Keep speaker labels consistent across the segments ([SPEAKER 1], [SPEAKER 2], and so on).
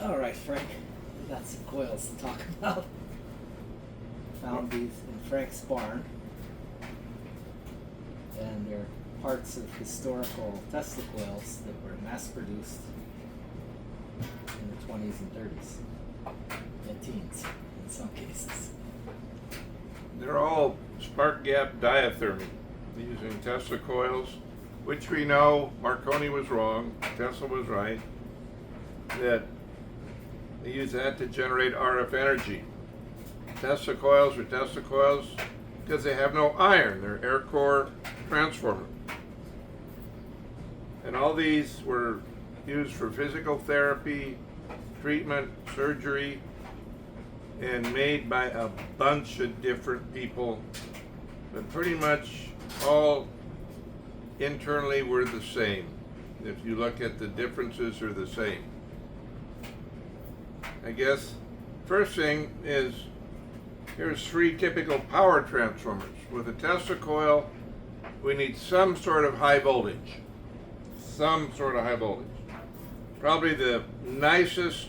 [SPEAKER 1] All right, Frank. We got some coils to talk about. Found these in Frank's barn, and they're parts of historical Tesla coils that were mass-produced in the 20s and 30s, and teens in some cases.
[SPEAKER 2] They're all spark gap diathermy using Tesla coils, which we know Marconi was wrong, Tesla was right, that they use that to generate RF energy. Tesla coils are Tesla coils because they have no iron. They're air core transformer. And all these were used for physical therapy, treatment, surgery, and made by a bunch of different people, but pretty much all internally were the same. If you look at the differences, are the same. I guess first thing is, here's 3 typical power transformers. With a Tesla coil, we need some sort of high voltage. Some sort of high voltage. Probably the nicest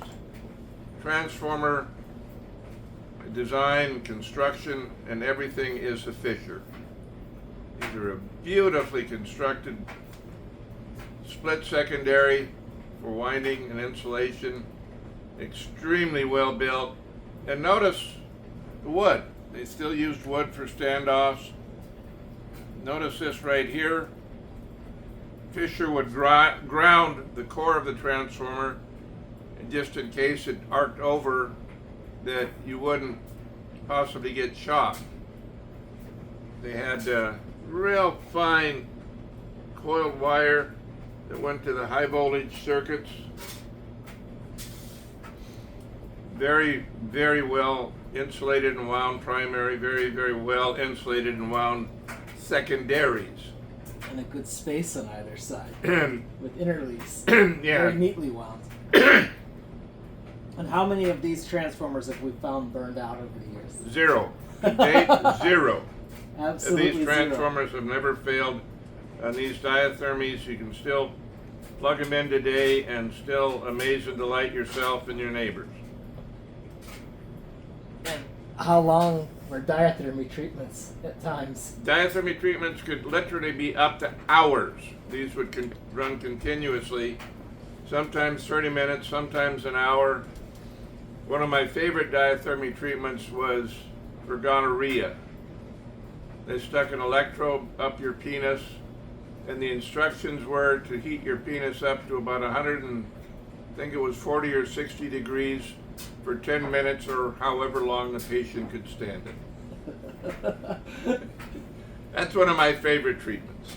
[SPEAKER 2] transformer design, construction, and everything is the Fisher. These are a beautifully constructed split secondary for winding and insulation. Extremely well built. And notice the wood. They still used wood for standoffs. Notice this right here. Fisher would ground the core of the transformer, and just in case it arced over, that you wouldn't possibly get shocked. They had real fine coiled wire that went to the high voltage circuits. Very, very well insulated and wound primary, very, very well insulated and wound secondaries.
[SPEAKER 1] And a good space on either side
[SPEAKER 2] And
[SPEAKER 1] with interleaves.
[SPEAKER 2] yeah.
[SPEAKER 1] Very neatly wound. And how many of these transformers have we found burned out over the years?
[SPEAKER 2] 0. To date, 0.
[SPEAKER 1] Absolutely
[SPEAKER 2] These transformers have never failed. On these diathermies, you can still plug them in today and still amaze and delight yourself and your neighbors.
[SPEAKER 1] And how long were diathermy treatments at times?
[SPEAKER 2] Diathermy treatments could literally be up to hours. These would run continuously, sometimes 30 minutes, sometimes an hour. One of my favorite diathermy treatments was for gonorrhea. They stuck an electrode up your penis, and the instructions were to heat your penis up to about 100 and I think it was 40 or 60 degrees for 10 minutes or however long the patient could stand it. That's one of my favorite treatments.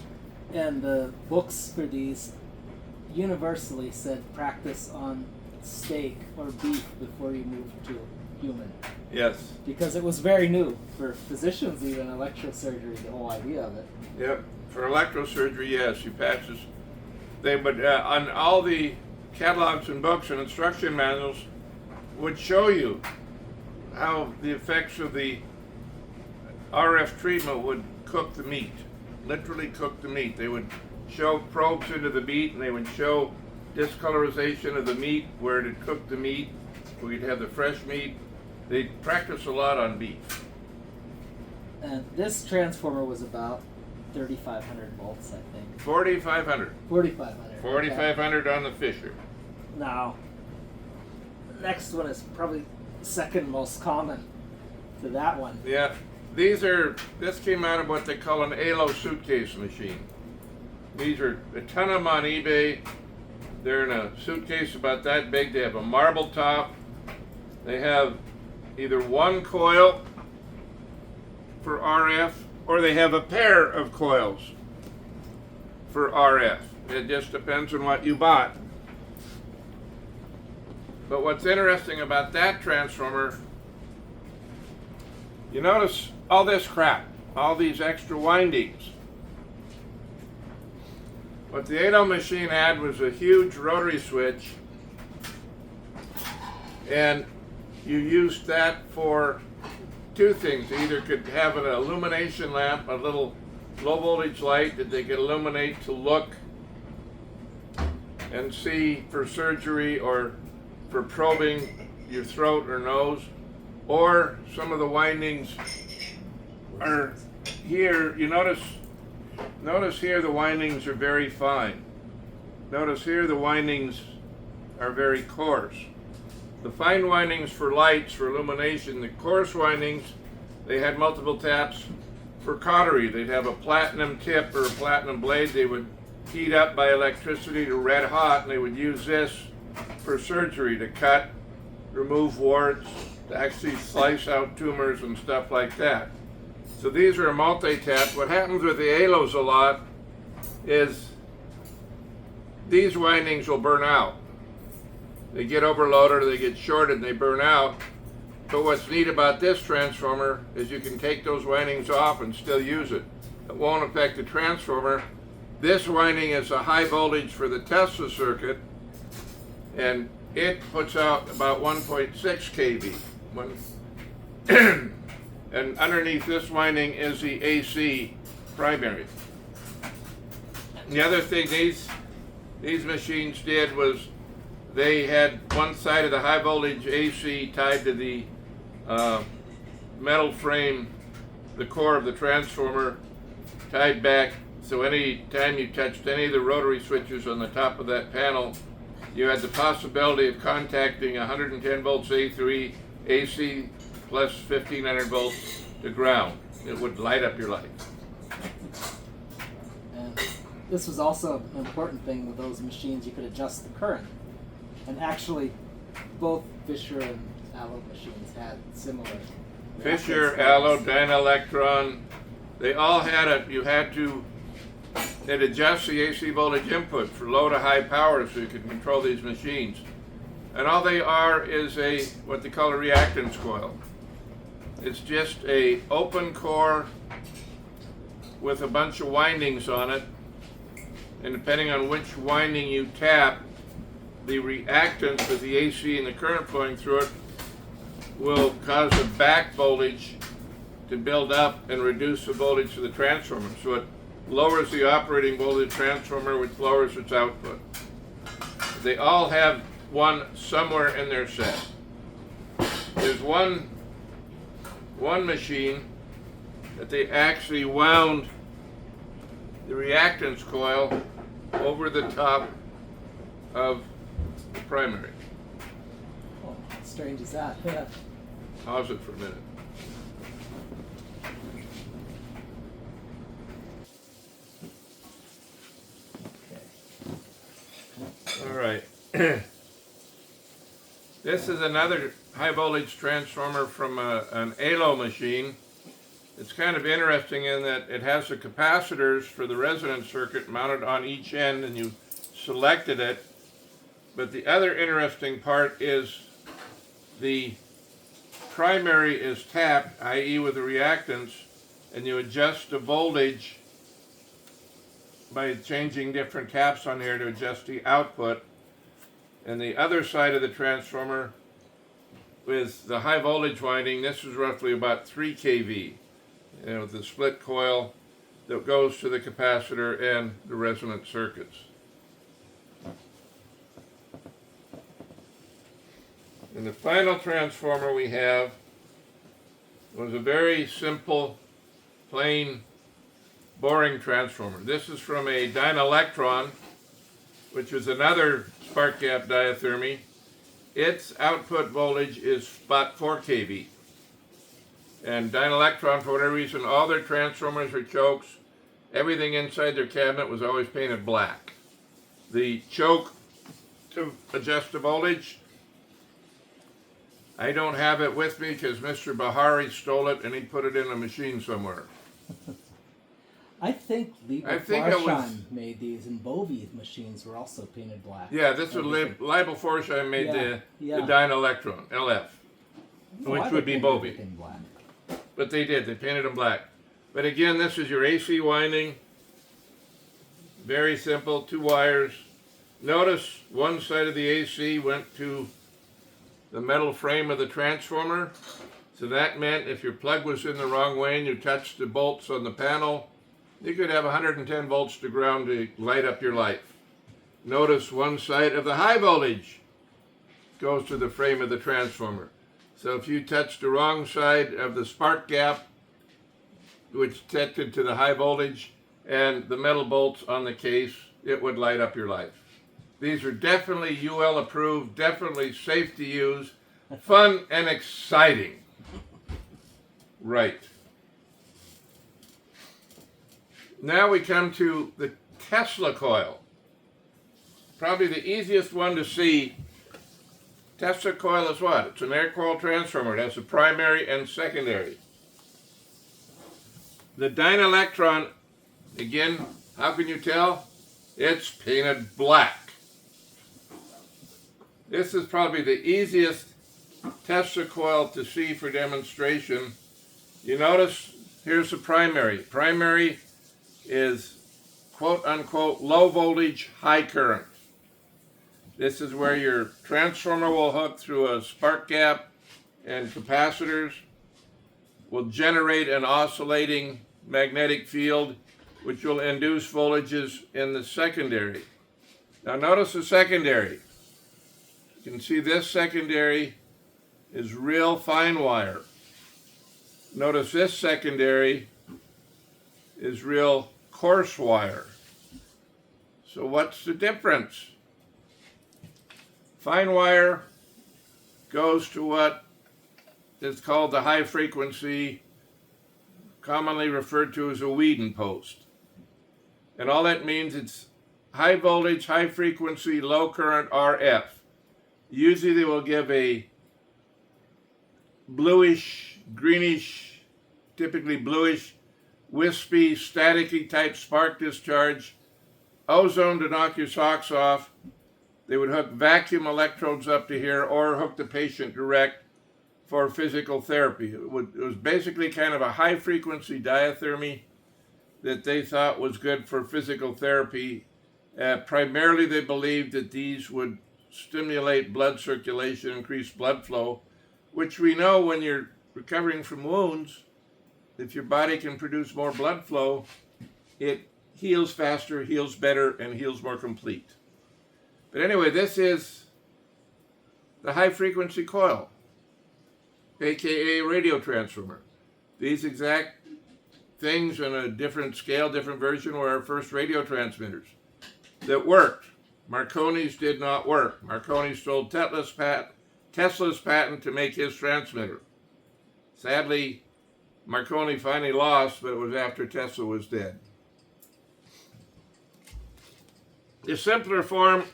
[SPEAKER 1] And the books for these universally said practice on steak or beef before you move to human.
[SPEAKER 2] Yes.
[SPEAKER 1] Because it was very new for physicians, even electrosurgery, the whole idea of it.
[SPEAKER 2] Yep. For electrosurgery, yes, you patches. They would on all the catalogs and books and instruction manuals would show you how the effects of the RF treatment would cook the meat, literally cook the meat. They would show probes into the meat, and they would show discolorization of the meat where it had cooked the meat. We'd have the fresh meat. They practice a lot on beef.
[SPEAKER 1] And this transformer was about 3,500 volts, I think.
[SPEAKER 2] 4,500.
[SPEAKER 1] 4,500.
[SPEAKER 2] 4,500 on the Fisher.
[SPEAKER 1] Now, the next one is probably second most common to that one.
[SPEAKER 2] Yeah, this came out of what they call an ALO suitcase machine. These are a ton of them on eBay. They're in a suitcase about that big. They have a marble top. They have either one coil for RF, or they have a pair of coils for RF. It just depends on what you bought. But what's interesting about that transformer, you notice all this crap, all these extra windings. What the ALO machine had was a huge rotary switch, and you used that for 2 things. You either could have an illumination lamp, a little low voltage light that they could illuminate to look and see for surgery or for probing your throat or nose, or some of the windings are here. You notice here the windings are very fine. Notice here the windings are very coarse. The fine windings for lights, for illumination. The coarse windings, they had multiple taps for cautery. They'd have a platinum tip or a platinum blade. They would heat up by electricity to red hot, and they would use this for surgery to cut, remove warts, to actually slice out tumors and stuff like that. So these are a multi-tap. What happens with the halos a lot is these windings will burn out. They get overloaded or they get shorted and they burn out. But what's neat about this transformer is you can take those windings off and still use it. It won't affect the transformer. This winding is a high voltage for the Tesla circuit, and it puts out about 1.6 kV. And underneath this winding is the AC primary. The other thing these machines did was they had one side of the high voltage AC tied to the metal frame, the core of the transformer, tied back, so any time you touched any of the rotary switches on the top of that panel, you had the possibility of contacting 110 volts A through E AC plus 1500 volts to ground. It would light up your light.
[SPEAKER 1] And this was also an important thing with those machines. You could adjust the current. And actually, both Fisher and Allo machines had similar.
[SPEAKER 2] Fisher, Allo, Dynaelectron, they all had it. You had to adjust the AC voltage input for low to high power so you could control these machines. And all they are is what they call a reactance coil. It's just a open core with a bunch of windings on it, and depending on which winding you tap, the reactance with the AC and the current flowing through it will cause the back voltage to build up and reduce the voltage of the transformer. So it lowers the operating voltage of the transformer, which lowers its output. They all have one somewhere in their set. There's one machine that they actually wound the reactance coil over the top of the primary.
[SPEAKER 1] Oh, how strange is that? Yeah.
[SPEAKER 2] Pause it for a minute.
[SPEAKER 1] Okay.
[SPEAKER 2] All right. This is another high voltage transformer from an ALO machine. It's kind of interesting in that it has the capacitors for the resonance circuit mounted on each end, and you selected it. But the other interesting part is the primary is tapped, i.e. with the reactance, and you adjust the voltage by changing different taps on here to adjust the output. And the other side of the transformer with the high voltage winding, this is roughly about 3 kV. The split coil that goes to the capacitor and the resonant circuits. And the final transformer we have was a very simple, plain, boring transformer. This is from a Dynaelectron, which is another spark gap diathermy. Its output voltage is about 4 kV. And Dynaelectron, for whatever reason, all their transformers or chokes, everything inside their cabinet was always painted black. The choke to adjust the voltage, I don't have it with me because Mr. Bahari stole it and he put it in a machine somewhere.
[SPEAKER 1] I think Liebel made these, and Bovie machines were also painted black.
[SPEAKER 2] Yeah, this was Liebel Forsheim made the Dynaelectron, LF, which would be Bovie. But they did, they painted them black. But again, this is your AC winding. Very simple, 2 wires. Notice one side of the AC went to the metal frame of the transformer. So that meant if your plug was in the wrong way and you touched the bolts on the panel, you could have 110 volts to ground to light up your life. Notice one side of the high voltage goes to the frame of the transformer. So if you touch the wrong side of the spark gap, which connected to the high voltage, and the metal bolts on the case, it would light up your life. These are definitely UL approved, definitely safe to use, fun and exciting. Right. Now we come to the Tesla coil. Probably the easiest one to see. Tesla coil is what? It's an air coil transformer. It has a primary and secondary. The dynelectron, again, how can you tell? It's painted black. This is probably the easiest Tesla coil to see for demonstration. You notice here's the primary. Primary is quote unquote low voltage, high current. This is where your transformer will hook through a spark gap, and capacitors will generate an oscillating magnetic field which will induce voltages in the secondary. Now notice the secondary. You can see this secondary is real fine wire. Notice this secondary is real coarse wire. So what's the difference? Fine wire goes to what is called the high frequency, commonly referred to as a Whedon post. And all that means it's high voltage, high frequency, low current RF. Usually they will give a bluish, greenish, typically bluish, wispy, staticky type spark discharge, ozone to knock your socks off. They would hook vacuum electrodes up to here or hook the patient direct for physical therapy. It was basically kind of a high frequency diathermy that they thought was good for physical therapy. Primarily they believed that these would stimulate blood circulation, increase blood flow, which we know when you're recovering from wounds, if your body can produce more blood flow, it heals faster, heals better, and heals more complete. But anyway, this is the high frequency coil, aka radio transformer. These exact things on a different scale, different version, were our first radio transmitters that worked. Marconi's did not work. Marconi stole Tesla's patent to make his transmitter. Sadly, Marconi finally lost, but it was after Tesla was dead. The simpler form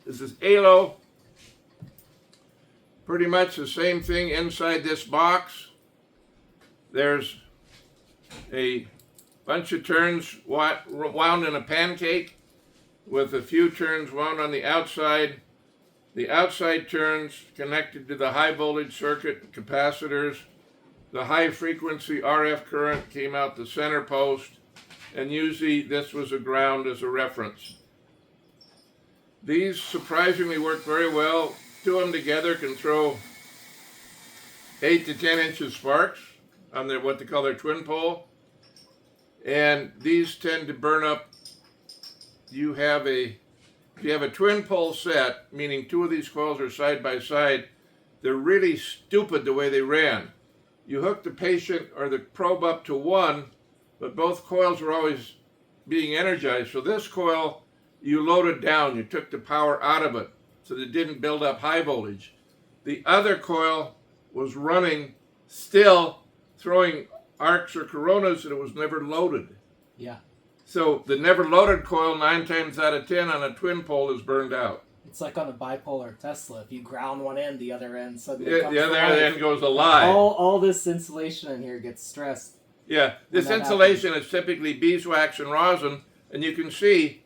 [SPEAKER 2] is this halo. Pretty much the same thing inside this box. There's a bunch of turns wound in a pancake with a few turns wound on the outside. The outside turns connected to the high voltage circuit capacitors. The high frequency RF current came out the center post, and usually this was a ground as a reference. These surprisingly work very well. Two of them together can throw 8 to 10 inches sparks on their what they call their twin pole, and these tend to burn up. If you have a twin pole set, meaning two of these coils are side by side, they're really stupid the way they ran. You hook the patient or the probe up to one, but both coils are always being energized. So this coil, you loaded down, you took the power out of it so that it didn't build up high voltage. The other coil was running still, throwing arcs or coronas, and it was never loaded.
[SPEAKER 1] Yeah.
[SPEAKER 2] So the never loaded coil 9 times out of 10 on a twin pole is burned out.
[SPEAKER 1] It's like on a bipolar Tesla. If you ground one end, the other end suddenly comes
[SPEAKER 2] the other
[SPEAKER 1] alive.
[SPEAKER 2] end goes alive.
[SPEAKER 1] All this insulation in here gets stressed.
[SPEAKER 2] Yeah, this insulation is typically beeswax and rosin, and you can see,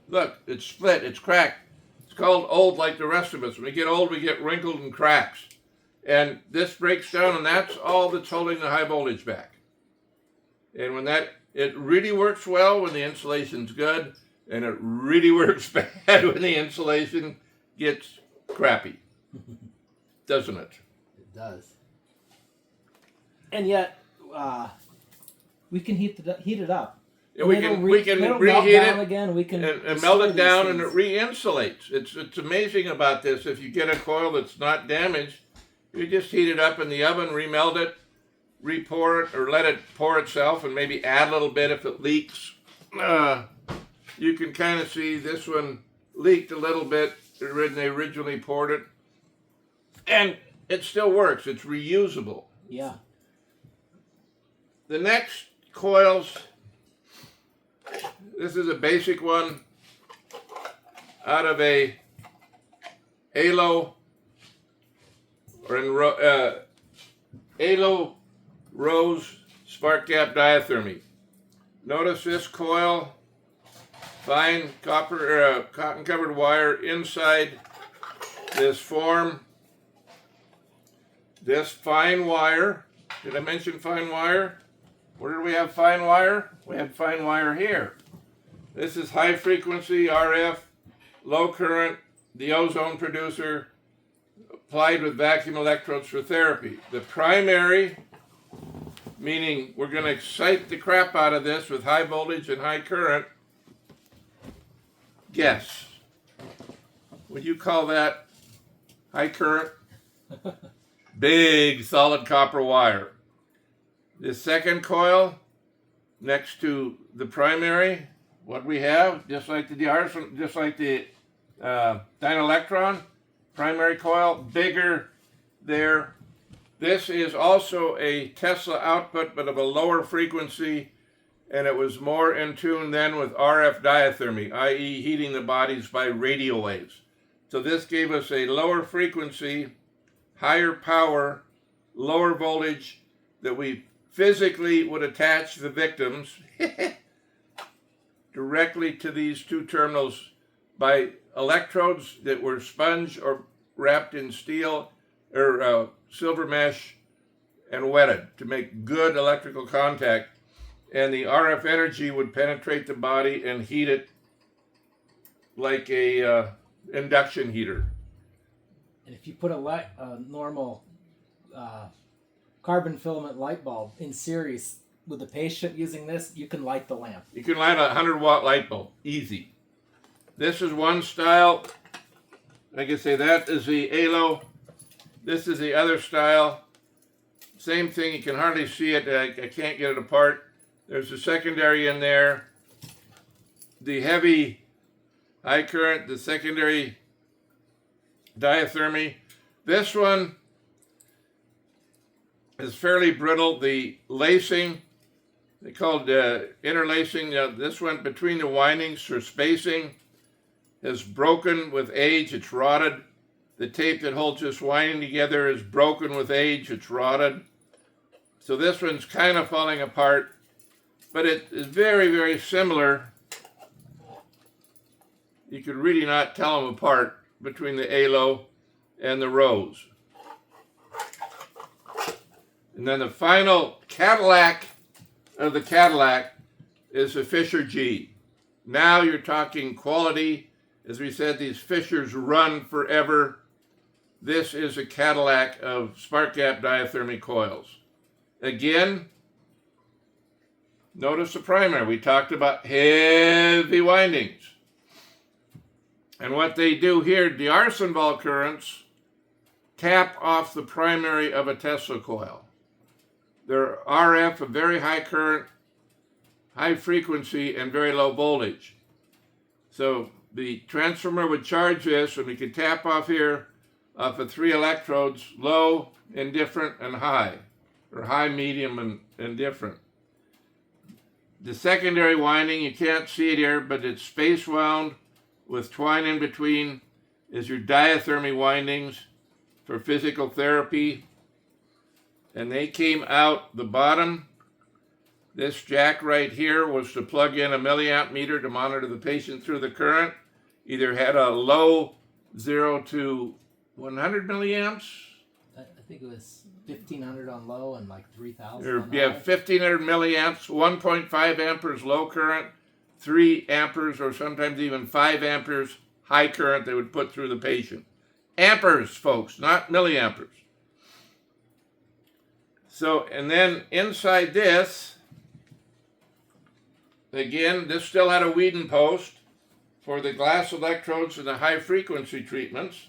[SPEAKER 2] look, it's split, it's cracked. It's called old like the rest of us. When we get old, we get wrinkled and cracks. And this breaks down, and that's all that's holding the high voltage back. And when it really works well when the insulation's good, and it really works bad when the insulation gets crappy. Doesn't it?
[SPEAKER 1] It does. And yet, we can heat it up.
[SPEAKER 2] We can reheat it
[SPEAKER 1] again. We can
[SPEAKER 2] and melt it down, and it re-insulates. It's amazing about this. If you get a coil that's not damaged, you just heat it up in the oven, remelt it, re-pour it, or let it pour itself, and maybe add a little bit if it leaks. You can kind of see this one leaked a little bit when they originally poured it, and it still works. It's reusable.
[SPEAKER 1] Yeah.
[SPEAKER 2] The next coils, this is a basic one out of a Halo Halo Rose spark gap diathermy. Notice this coil, fine copper cotton covered wire inside this form. This fine wire. Did I mention fine wire? Where do we have fine wire? We have fine wire here. This is high frequency RF, low current, the ozone producer, applied with vacuum electrodes for therapy. The primary, meaning we're going to excite the crap out of this with high voltage and high current. Guess. Would you call that high current? Big solid copper wire. The second coil next to the primary, what we have, just like the dielectron, primary coil, bigger there. This is also a Tesla output, but of a lower frequency, and it was more in tune then with RF diathermy, i.e. heating the bodies by radio waves. So this gave us a lower frequency, higher power, lower voltage that we physically would attach the victims directly to these two terminals by electrodes that were sponge or wrapped in steel or silver mesh and wetted to make good electrical contact, and the RF energy would penetrate the body and heat it like a induction heater.
[SPEAKER 1] And if you put a normal carbon filament light bulb in series with a patient using this, you can light the lamp.
[SPEAKER 2] You can light a 100-watt light bulb, easy. This is one style. Like I say, that is the Halo. This is the other style. Same thing, you can hardly see it. I can't get it apart. There's a secondary in there. The heavy high current, the secondary diathermy. This one is fairly brittle. The lacing, they called interlacing, this went between the windings for spacing, is broken with age, it's rotted. The tape that holds this winding together is broken with age, it's rotted. So this one's kind of falling apart, but it is very, very similar. You could really not tell them apart between the Halo and the Rose. And then the final Cadillac of the Cadillac is the Fisher G. Now you're talking quality. As we said, these Fishers run forever. This is a Cadillac of spark gap diathermy coils. Again, notice the primary. We talked about heavy windings. And what they do here, the Arsenval currents tap off the primary of a Tesla coil. They're RF, a very high current, high frequency, and very low voltage. So the transformer would charge this, and we could tap off here off of 3 electrodes, low, indifferent, and high, or high, medium, and different. The secondary winding, you can't see it here, but it's space wound with twine in between, is your diathermy windings for physical therapy. And they came out the bottom. This jack right here was to plug in a milliamp meter to monitor the patient through the current. Either had a low 0 to 100 milliamps.
[SPEAKER 1] I think it was 1,500 on low and like 3,000 on high.
[SPEAKER 2] Yeah, 1,500 milliamps, 1.5 amperes low current, 3 amperes or sometimes even 5 amperes high current they would put through the patient. Amperes, folks, not milliamperes. So, and then inside this again, this still had a Whedon post for the glass electrodes and the high frequency treatments.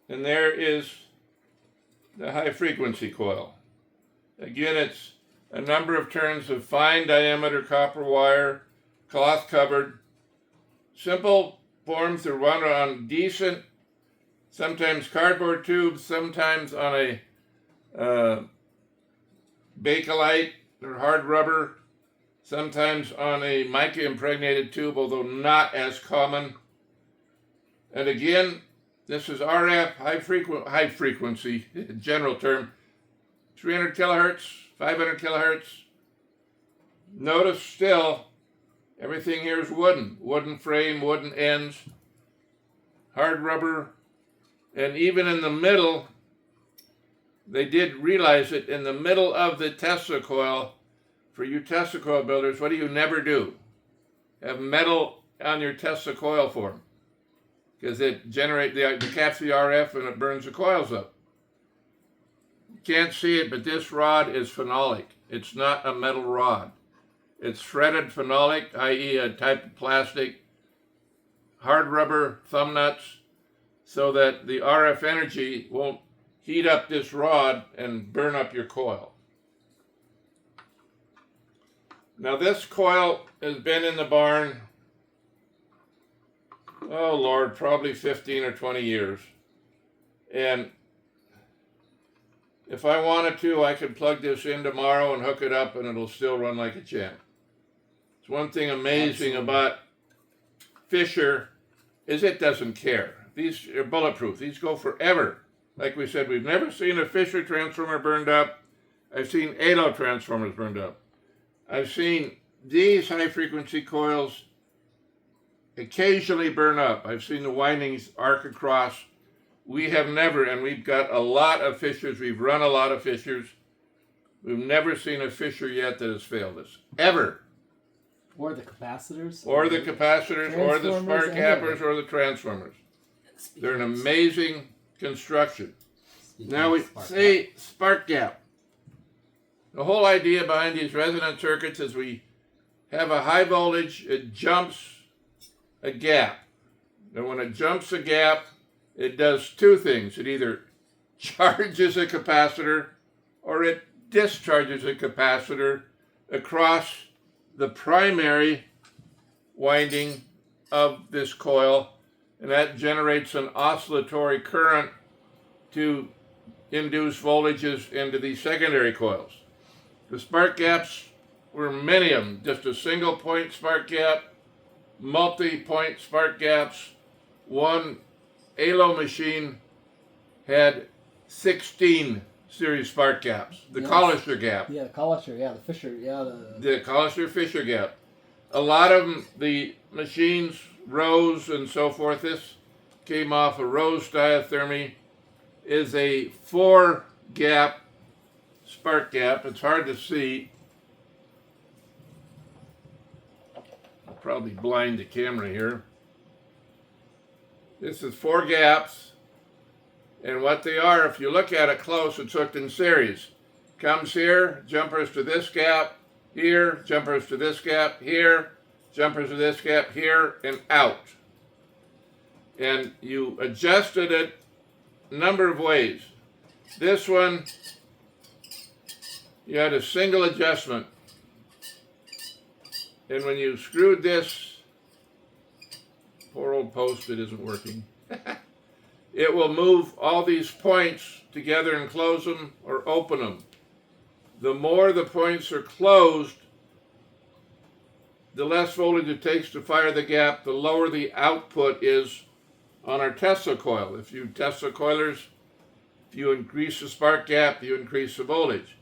[SPEAKER 2] And there is the high frequency coil. Again, it's a number of turns of fine diameter copper wire, cloth covered, simple form to run on decent, sometimes cardboard tubes, sometimes on a Bakelite or hard rubber, sometimes on a mica impregnated tube, although not as common. And again, this is RF, high frequency, general term, 300 kilohertz, 500 kilohertz. Notice still, everything here is wooden frame, wooden ends, hard rubber, and even in the middle, they did realize it, in the middle of the Tesla coil, for you Tesla coil builders, what do you never do? Have metal on your Tesla coil form, because it captures the RF and it burns the coils up. You can't see it, but this rod is phenolic. It's not a metal rod. It's threaded phenolic, i.e. a type of plastic, hard rubber thumb nuts, so that the RF energy won't heat up this rod and burn up your coil. Now this coil has been in the barn, oh Lord, probably 15 or 20 years. And if I wanted to, I could plug this in tomorrow and hook it up and it'll still run like a champ. It's one thing amazing about Fisher is it doesn't care. These are bulletproof. These go forever. Like we said, we've never seen a Fisher transformer burned up. I've seen ALO transformers burned up. I've seen these high-frequency coils occasionally burn up. I've seen the windings arc across. We have never, and we've got a lot of Fishers. We've run a lot of Fishers. We've never seen a Fisher yet that has failed us. Ever.
[SPEAKER 1] Or the capacitors.
[SPEAKER 2] Or the capacitors, or the spark gappers, or the transformers. They're an amazing construction. Now we say spark gap. The whole idea behind these resonant circuits is we have a high voltage, it jumps a gap. And when it jumps a gap, it does two things. It either charges a capacitor or it discharges a capacitor across the primary winding of this coil, and that generates an oscillatory current to induce voltages into these secondary coils. The spark gaps were many of them, just a single point spark gap, multi-point spark gaps. One ALO machine had 16 series spark gaps. The Collisher gap.
[SPEAKER 1] Yeah, the Collisher, the Fisher,
[SPEAKER 2] The Collisher-Fisher gap. A lot of them, the machines, Rose and so forth, this came off a Rose Diathermy, is a 4-gap spark gap. It's hard to see. I'll probably blind the camera here. This is 4 gaps, and what they are, if you look at it close, it's hooked in series. Comes here, jumpers to this gap, here, jumpers to this gap, here, jumpers to this gap, here, and out. And you adjusted it a number of ways. This one, you had a single adjustment. And when you screwed this, poor old post, it isn't working. It will move all these points together and close them or open them. The more the points are closed, the less voltage it takes to fire the gap, the lower the output is on our Tesla coil. If you Tesla coilers, if you increase the spark gap, you increase the voltage.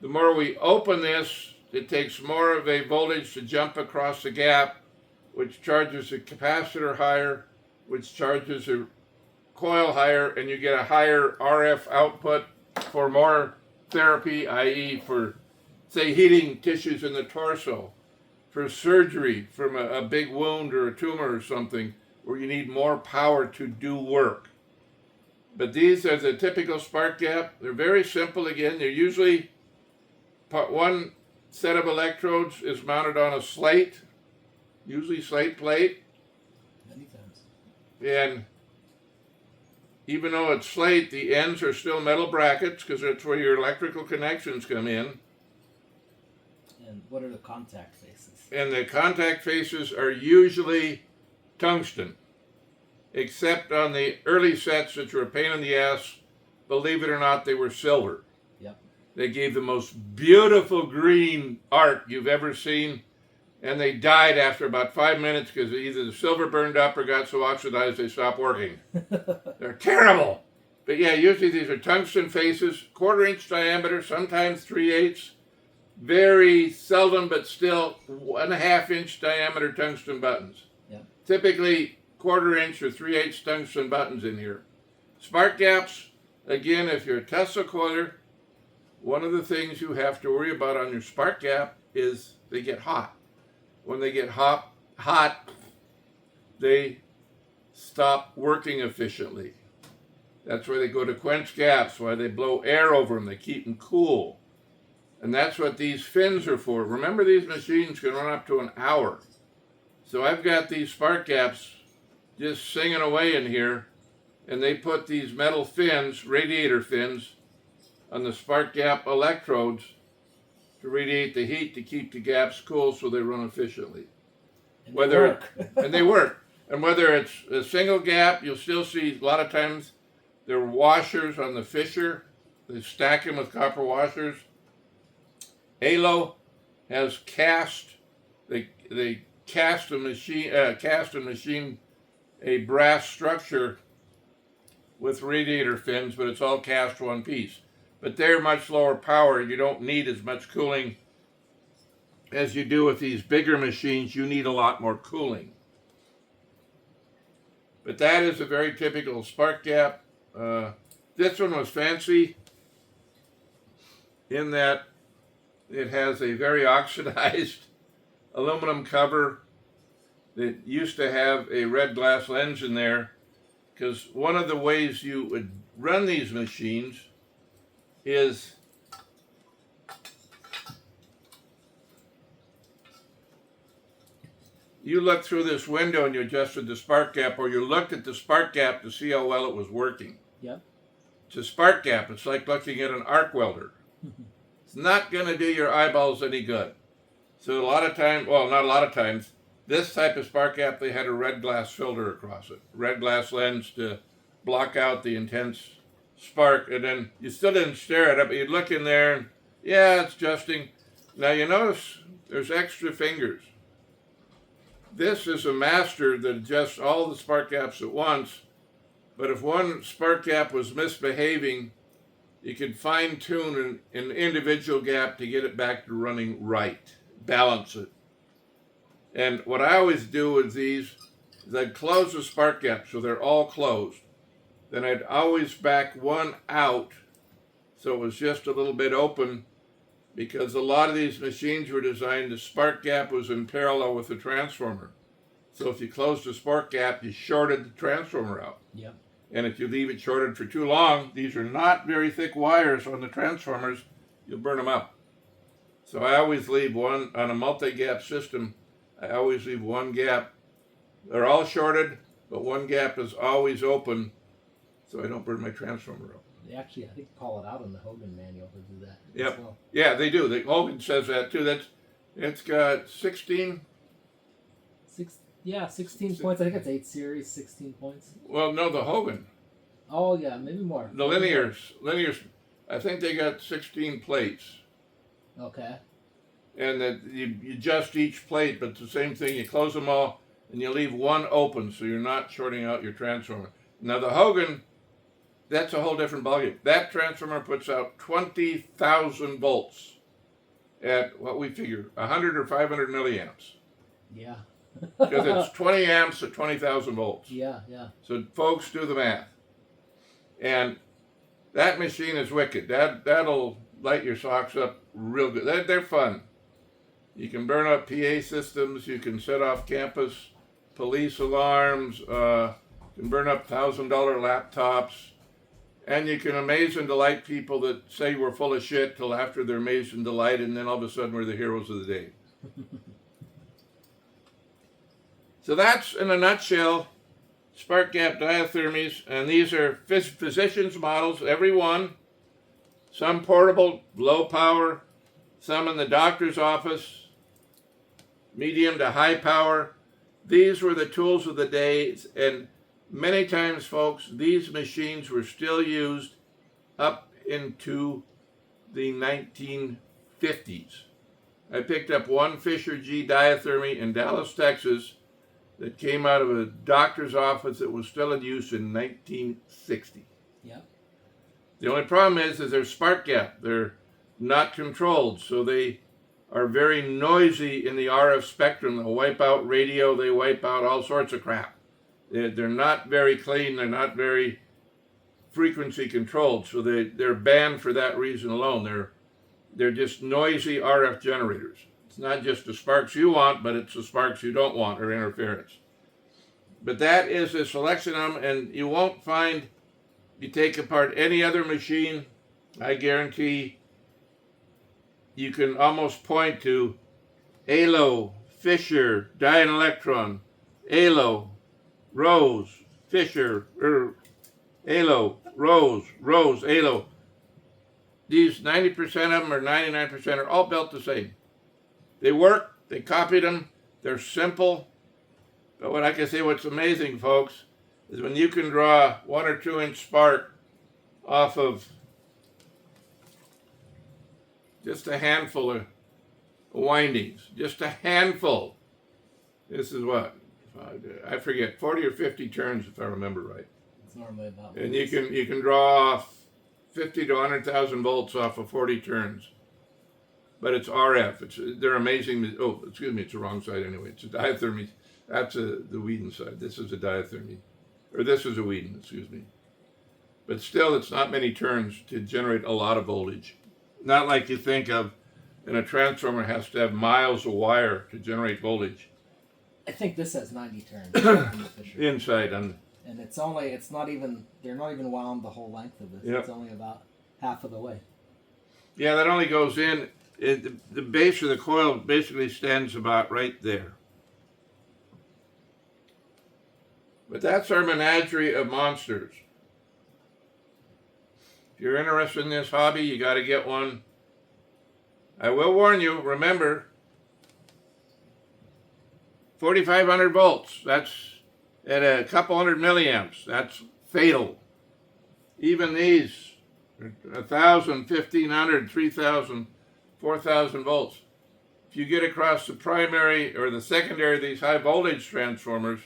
[SPEAKER 2] The more we open this, it takes more of a voltage to jump across the gap, which charges the capacitor higher, which charges the coil higher, and you get a higher RF output for more therapy, i.e. for, say, heating tissues in the torso, for surgery from a big wound or a tumor or something, where you need more power to do work. But these are the typical spark gap. They're very simple again. They're usually one set of electrodes is mounted on a slate, usually slate plate.
[SPEAKER 1] Many times.
[SPEAKER 2] And even though it's slate, the ends are still metal brackets because that's where your electrical connections come in.
[SPEAKER 1] And what are the contact faces?
[SPEAKER 2] And the contact faces are usually tungsten, except on the early sets that were a pain in the ass. Believe it or not, they were silver.
[SPEAKER 1] Yep.
[SPEAKER 2] They gave the most beautiful green art you've ever seen, and they died after about 5 minutes because either the silver burned up or got so oxidized they stopped working. They're terrible. But yeah, usually these are tungsten faces, 1/4 inch diameter, sometimes 3/8. Very seldom, but still 1/2 inch diameter tungsten buttons.
[SPEAKER 1] Yep.
[SPEAKER 2] Typically 1/4 inch or 3/8 tungsten buttons in here. Spark gaps, again, if you're a Tesla coiler, one of the things you have to worry about on your spark gap is they get hot. When they get hot, they stop working efficiently. That's why they go to quench gaps, why they blow air over them, they keep them cool. And that's what these fins are for. Remember, these machines can run up to an hour. So I've got these spark gaps just singing away in here, and they put these metal fins, radiator fins, on the spark gap electrodes to radiate the heat to keep the gaps cool so they run efficiently.
[SPEAKER 1] And they work.
[SPEAKER 2] And they work. And whether it's a single gap, you'll still see a lot of times there are washers on the fisher. They stack them with copper washers. Halo has cast. They cast and machine a brass structure with radiator fins, but it's all cast one piece. But they're much lower power. You don't need as much cooling as you do with these bigger machines. You need a lot more cooling. But that is a very typical spark gap. This one was fancy in that it has a very oxidized aluminum cover that used to have a red glass lens in there, because one of the ways you would run these machines is you looked through this window and you adjusted the spark gap, or you looked at the spark gap to see how well it was working.
[SPEAKER 1] Yep.
[SPEAKER 2] It's a spark gap. It's like looking at an arc welder. It's not going to do your eyeballs any good. So a lot of times, well, not a lot of times, this type of spark gap, they had a red glass filter across it. Red glass lens to block out the intense spark. And then you still didn't stare at it, but you'd look in there and, yeah, it's adjusting. Now you notice there's extra fingers. This is a master that adjusts all the spark gaps at once. But if one spark gap was misbehaving, you could fine tune an individual gap to get it back to running right, balance it. And what I always do with these is I'd close the spark gap so they're all closed. Then I'd always back one out so it was just a little bit open, because a lot of these machines were designed, the spark gap was in parallel with the transformer. So if you closed the spark gap, you shorted the transformer out.
[SPEAKER 1] Yep.
[SPEAKER 2] And if you leave it shorted for too long, these are not very thick wires on the transformers, you'll burn them up. So I always leave one, on a multi-gap system, I always leave one gap. They're all shorted, but one gap is always open so I don't burn my transformer up.
[SPEAKER 1] They actually, I think, call it out in the Hogan manual to do that.
[SPEAKER 2] Yep.
[SPEAKER 1] As well.
[SPEAKER 2] Yeah, they do. Hogan says that too. It's got 16.
[SPEAKER 1] 16 points. I think it's 8 series, 16 points.
[SPEAKER 2] Well, no, the Hogan.
[SPEAKER 1] Oh, yeah, maybe more.
[SPEAKER 2] The linears, I think they got 16 plates.
[SPEAKER 1] Okay.
[SPEAKER 2] And that you adjust each plate, but it's the same thing. You close them all, and you leave one open, so you're not shorting out your transformer. Now, the Hogan, that's a whole different ballgame. That transformer puts out 20,000 volts at what we figure, 100 or 500 milliamps.
[SPEAKER 1] Yeah.
[SPEAKER 2] Because it's 20 amps at 20,000 volts.
[SPEAKER 1] Yeah, yeah.
[SPEAKER 2] So folks, do the math. And that machine is wicked. That'll light your socks up real good. They're fun. You can burn up PA systems. You can set off campus police alarms. You can burn up $1,000 laptops. And you can amaze and delight people that say we're full of shit till after they're amazed and delighted, and then all of a sudden we're the heroes of the day. So that's, in a nutshell, spark gap diathermies, and these are physicians' models, every one. Some portable, low power, some in the doctor's office, medium to high power. These were the tools of the day, and many times, folks, these machines were still used up into the 1950s. I picked up one Fisher G diathermy in Dallas, Texas, that came out of a doctor's office that was still in use in 1960.
[SPEAKER 1] Yeah.
[SPEAKER 2] The only problem is there's spark gap. They're not controlled, so they are very noisy in the RF spectrum. They'll wipe out radio, they wipe out all sorts of crap. They're not very clean, they're not very frequency controlled, so they're banned for that reason alone. They're just noisy RF generators. It's not just the sparks you want, but it's the sparks you don't want, or interference. But that is a selection of them, and you won't find, you take apart any other machine, I guarantee you can almost point to ALO, Fisher, Dielectron, ALO, Rose, Fisher, ALO, Rose, ALO. These 90% of them or 99% are all built the same. They work, they copied them, they're simple. But what I can say, what's amazing, folks, is when you can draw 1 or 2 inch spark off of just a handful of windings, just a handful. This is what? I forget, 40 or 50 turns if I remember right.
[SPEAKER 1] It's normally about.
[SPEAKER 2] And you can draw off 50 to 100,000 volts off of 40 turns. But it's RF. They're amazing. Oh, excuse me, it's the wrong side anyway. It's a diathermy. That's the Whedon side. This is a diathermy. Or this is a Whedon, excuse me. But still, it's not many turns to generate a lot of voltage. Not like you think of, and a transformer has to have miles of wire to generate voltage.
[SPEAKER 1] I think this has 90 turns.
[SPEAKER 2] Inside on.
[SPEAKER 1] And they're not even wound the whole length of this. Yep. It's only about half of the way.
[SPEAKER 2] Yeah, that only goes in. The base of the coil basically stands about right there. But that's our menagerie of monsters. If you're interested in this hobby, you got to get one. I will warn you, remember, 4,500 volts. That's at a couple hundred milliamps. That's fatal. Even these, 1,000, 1,500, 3,000, 4,000 volts. If you get across the primary or the secondary of these high voltage transformers,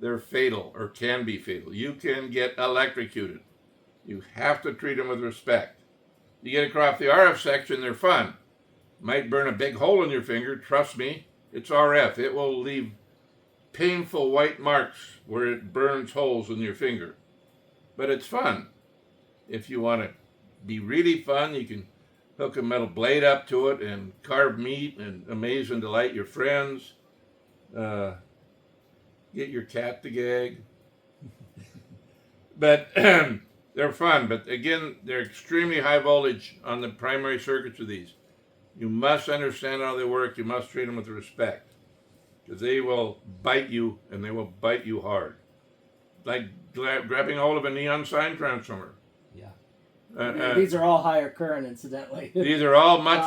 [SPEAKER 2] they're fatal or can be fatal. You can get electrocuted. You have to treat them with respect. You get across the RF section, they're fun. Might burn a big hole in your finger. Trust me, it's RF. It will leave painful white marks where it burns holes in your finger. But it's fun. If you want to be really fun, you can hook a metal blade up to it and carve meat and amaze and delight your friends. Get your cat to gag. But they're fun. But again, they're extremely high voltage on the primary circuits of these. You must understand how they work. You must treat them with respect. Because they will bite you, and they will bite you hard. Like grabbing hold of a neon sign transformer.
[SPEAKER 1] Yeah. These are all higher current, incidentally.
[SPEAKER 2] These are all much...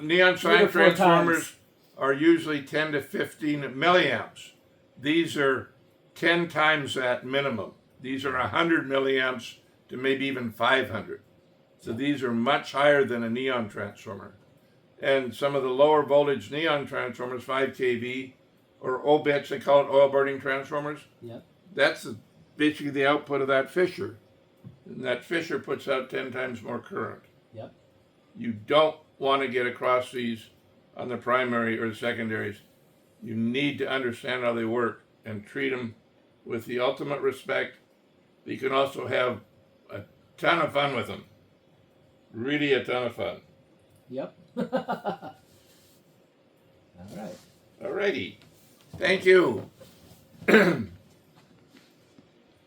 [SPEAKER 2] neon sign transformers are usually 10 to 15 milliamps. These are 10 times that minimum. These are 100 milliamps to maybe even 500. So these are much higher than a neon transformer. And some of the lower voltage neon transformers, 5 kV, or OBITs, they call it oil burning transformers.
[SPEAKER 1] Yep.
[SPEAKER 2] That's basically the output of that Fisher. And that Fisher puts out 10 times more current.
[SPEAKER 1] Yep.
[SPEAKER 2] You don't want to get across these on the primary or the secondaries. You need to understand how they work and treat them with the ultimate respect. But you can also have a ton of fun with them. Really a ton of fun.
[SPEAKER 1] Yep. All right.
[SPEAKER 2] Alrighty. Thank you.